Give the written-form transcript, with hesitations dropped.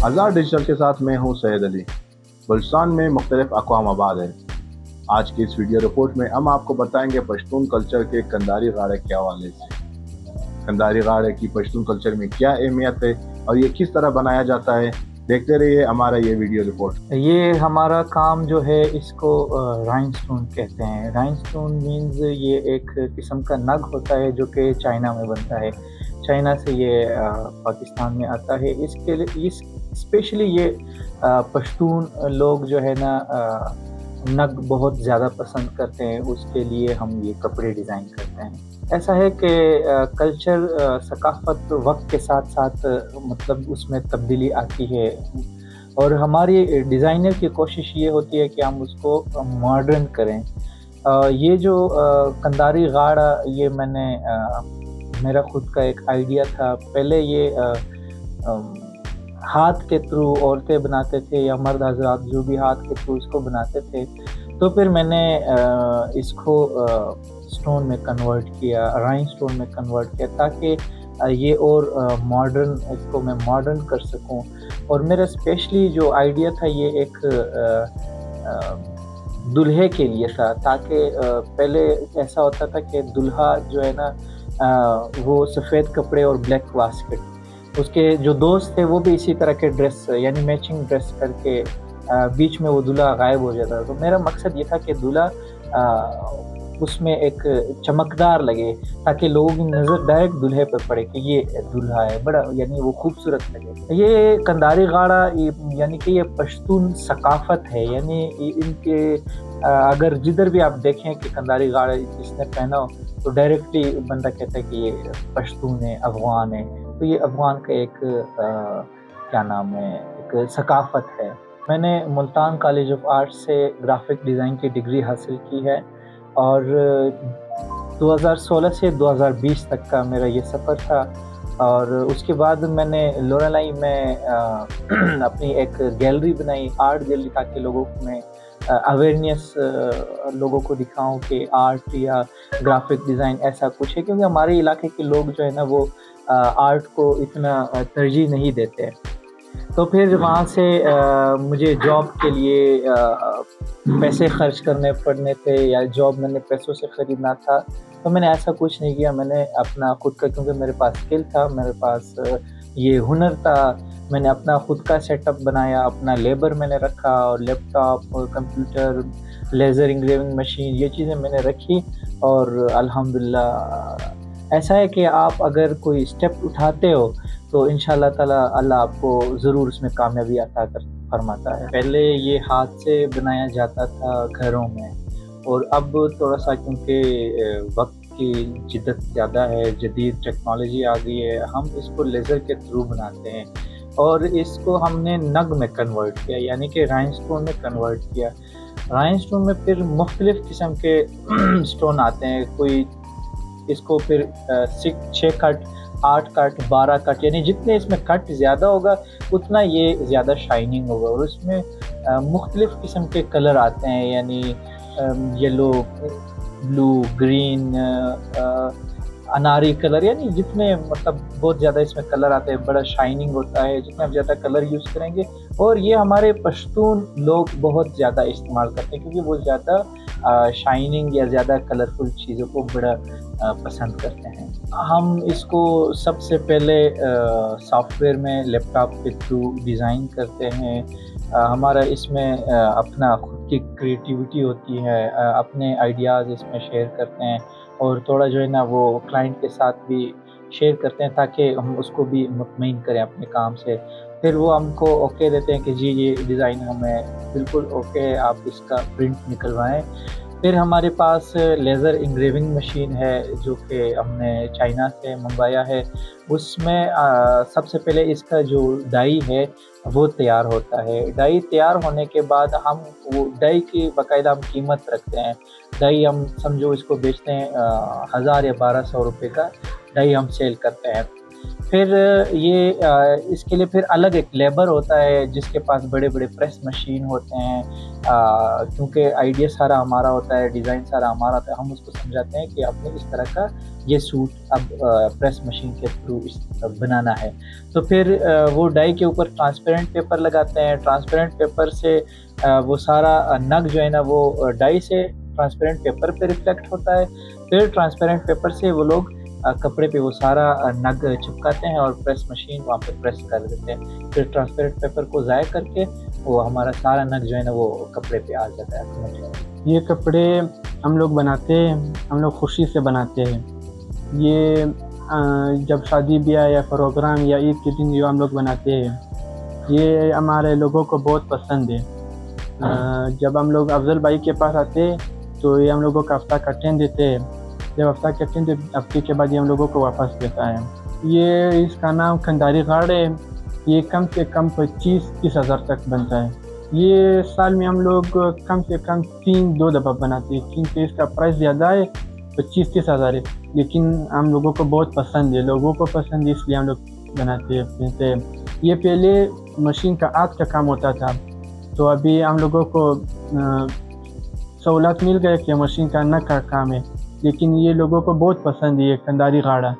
آزاد digital کے ساتھ میں ہوں سید علی۔ بلوچستان میں مختلف اقوام آباد ہیں۔ آج کی اس ویڈیو رپورٹ میں ہم آپ کو بتائیں گے پشتون کلچر کے کنداری غاڑے کے حوالے سے۔ کنداری غاڑے کی پشتون کلچر میں کیا اہمیت ہے اور یہ کس طرح بنایا جاتا ہے، دیکھتے رہیے ہمارا یہ ویڈیو رپورٹ۔ یہ ہمارا کام جو ہے اس کو رائن سٹون کہتے ہیں۔ رائن سٹون مینز یہ ایک قسم کا نگ ہوتا ہے جو کہ چائنا میں بنتا ہے۔ چائنا سے یہ پاکستان میں آتا ہے۔ اس کے لیے اسپیشلی یہ پشتون لوگ جو ہے نا نگ بہت زیادہ پسند کرتے ہیں، اس کے لیے ہم یہ کپڑے ڈیزائن کرتے ہیں۔ ایسا ہے کہ کلچر ثقافت وقت کے ساتھ ساتھ مطلب اس میں تبدیلی آتی ہے، اور ہماری ڈیزائنر کی کوشش یہ ہوتی ہے کہ ہم اس کو ماڈرن کریں۔ یہ جو کنداری غاڑا یہ میں نے میرا خود کا ایک آئیڈیا تھا۔ پہلے یہ ہاتھ کے تھرو عورتیں بناتے تھے یا مرد حضرات جو بھی ہاتھ کے تھرو اس کو بناتے تھے، تو پھر میں نے اس کو سٹون میں کنورٹ کیا، رائن سٹون میں کنورٹ کیا، تاکہ یہ اور ماڈرن اس کو میں ماڈرن کر سکوں۔ اور میرا اسپیشلی جو آئیڈیا تھا یہ ایک دلہے کے لیے تھا، تاکہ پہلے ایسا ہوتا تھا کہ دلہا جو ہے نا وہ سفید کپڑے اور بلیک واسکٹ، اس کے جو دوست تھے وہ بھی اسی طرح کے ڈریس یعنی میچنگ ڈریس کر کے بیچ میں وہ دلہا غائب ہو جاتا۔ تو میرا مقصد یہ تھا کہ دلہا اس میں ایک چمکدار لگے، تاکہ لوگوں کی نظر ڈائریکٹ دلہے پر پڑے کہ یہ دلہا ہے، بڑا یعنی وہ خوبصورت لگے۔ یہ کنداری غاڑا یعنی کہ یہ پشتون ثقافت ہے، یعنی ان کے اگر جدھر بھی آپ دیکھیں کہ کنداری غاڑا جس نے پہنا ہو تو ڈائریکٹلی بندہ کہتا ہے کہ یہ پشتون ہے، افغان ہے۔ تو یہ افغان کا ایک کیا نام ہے، ایک ثقافت ہے۔ میں نے ملتان کالج آف آرٹ سے گرافک ڈیزائن کی ڈگری حاصل کی ہے، اور 2016 سے 2020 تک کا میرا یہ سفر تھا۔ اور اس کے بعد میں نے لورلائی میں اپنی ایک گیلری بنائی، آرٹ گیلری، تاکہ لوگوں میں اویئرنیس لوگوں کو دکھاؤں کہ آرٹ یا گرافک ڈیزائن ایسا کچھ ہے، کیونکہ ہمارے علاقے کے لوگ جو ہے نا وہ آرٹ کو اتنا ترجیح نہیں دیتے۔ تو پھر وہاں سے مجھے جاب کے لیے پیسے خرچ کرنے پڑنے تھے، یا جاب میں نے پیسوں سے خریدنا تھا، تو میں نے ایسا کچھ نہیں کیا۔ میں نے اپنا خود کا، کیونکہ میرے پاس اسکل تھا، میرے پاس یہ ہنر تھا، میں نے اپنا خود کا سیٹ اپ بنایا، اپنا لیبر میں نے رکھا، اور لیپ ٹاپ اور کمپیوٹر، لیزر انگریونگ مشین، یہ چیزیں میں نے رکھی۔ اور الحمدللہ ایسا ہے کہ آپ اگر کوئی اسٹیپ اٹھاتے ہو تو انشاءاللہ تعالی اللہ آپ کو ضرور اس میں کامیابی عطا فرماتا ہے۔ پہلے یہ ہاتھ سے بنایا جاتا تھا گھروں میں، اور اب تھوڑا سا کیونکہ وقت کی جدت زیادہ ہے، جدید ٹیکنالوجی آ گئی ہے، ہم اس کو لیزر کے تھرو بناتے ہیں، اور اس کو ہم نے نگ میں کنورٹ کیا، یعنی کہ رائن سٹون میں کنورٹ کیا۔ رائن سٹون میں پھر مختلف قسم کے سٹون آتے ہیں، کوئی اس کو پھر 6 کٹ، 8 کٹ، 12 کٹ، یعنی جتنے اس میں کٹ زیادہ ہوگا اتنا یہ زیادہ شائننگ ہوگا۔ اور اس میں مختلف قسم کے کلر آتے ہیں، یعنی یلو، بلو، گرین، اناری کلر، یعنی جتنے مطلب بہت زیادہ اس میں کلر آتے ہیں، بڑا شائننگ ہوتا ہے جتنا آپ زیادہ کلر یوز کریں گے۔ اور یہ ہمارے پشتون لوگ بہت زیادہ استعمال کرتے ہیں، کیونکہ وہ زیادہ شائننگ یا زیادہ کلرفل چیزوں کو بڑا پسند کرتے ہیں۔ ہم اس کو سب سے پہلے سافٹ ویئر میں لیپ ٹاپ کے تھرو ڈیزائن کرتے ہیں۔ ہمارا اس میں اپنا خود کی کریٹیوٹی ہوتی ہے، اپنے آئیڈیاز اس میں شیئر کرتے ہیں، اور تھوڑا جو ہے نا وہ کلائنٹ کے ساتھ بھی شیئر کرتے ہیں، تاکہ ہم اس کو بھی مطمئن کریں اپنے کام سے۔ پھر وہ ہم کو اوکے دیتے ہیں کہ جی یہ ڈیزائن ہمیں بالکل اوکے ہے، آپ اس کا پرنٹ نکلوائیں۔ پھر ہمارے پاس لیزر انگریونگ مشین ہے جو کہ ہم نے چائنا سے منگوایا ہے۔ اس میں سب سے پہلے اس کا جو ڈائی ہے وہ تیار ہوتا ہے۔ ڈائی تیار ہونے کے بعد ہم وہ ڈائی کی باقاعدہ ہم قیمت رکھتے ہیں۔ ڈائی ہم سمجھو اس کو بیچتے ہیں 1000 یا 1200 روپے کا ڈائی ہم سیل کرتے ہیں۔ پھر یہ اس کے لیے پھر الگ ایک لیبر ہوتا ہے جس کے پاس بڑے بڑے پریس مشین ہوتے ہیں، کیونکہ آئیڈیا سارا ہمارا ہوتا ہے، ڈیزائن سارا ہمارا ہوتا ہے، ہم اس کو سمجھاتے ہیں کہ آپ نے اس طرح کا یہ سوٹ اب پریس مشین کے تھرو بنانا ہے۔ تو پھر وہ ڈائی کے اوپر ٹرانسپیرنٹ پیپر لگاتے ہیں، ٹرانسپیرنٹ پیپر سے وہ سارا نگ جو ہے نا وہ ڈائی سے ٹرانسپیرنٹ پیپر پہ ریفلیکٹ ہوتا ہے، پھر ٹرانسپیرنٹ پیپر سے وہ لوگ کپڑے پہ وہ سارا نگ چپکاتے ہیں اور پریس مشین وہاں پہ پریس کر دیتے ہیں، پھر ٹرانسپیرنٹ پیپر کو ضائع کر کے وہ ہمارا سارا نگ جو ہے نا وہ کپڑے پہ آ جاتا ہے۔ یہ کپڑے ہم لوگ بناتے ہیں، ہم لوگ خوشی سے بناتے ہیں۔ یہ جب شادی بیاہ یا پروگرام یا عید کے دن جو ہم لوگ بناتے ہیں، یہ ہمارے لوگوں کو بہت پسند ہے۔ جب ہم لوگ افضل بھائی کے پاس آتے ہیں تو یہ ہم لوگوں کا ہفتہ کا ٹین دیتے ہیں، جب ہفتے کے بعد یہ ہم لوگوں کو واپس دیتا ہے۔ یہ اس کا نام کنداری گھاڑ ہے، یہ کم سے کم 25-30 ہزار تک بنتا ہے۔ یہ سال میں ہم لوگ کم سے کم 3-2 دفعہ بناتے ہیں، کیونکہ اس کا پرائس زیادہ ہے، 25-30 ہزار ہے، لیکن ہم لوگوں کو بہت پسند ہے، لوگوں کو پسند ہے، اس لیے ہم لوگ بناتے ہیں پہنتے ہیں۔ یہ پہلے مشین کا ہاتھ کا کام ہوتا تھا، تو ابھی ہم لوگوں کو سہولت مل گئی کہ مشین کا نہ کا کام ہے، لیکن یہ لوگوں کو بہت پسند ہے یہ کنداری گھاڑا۔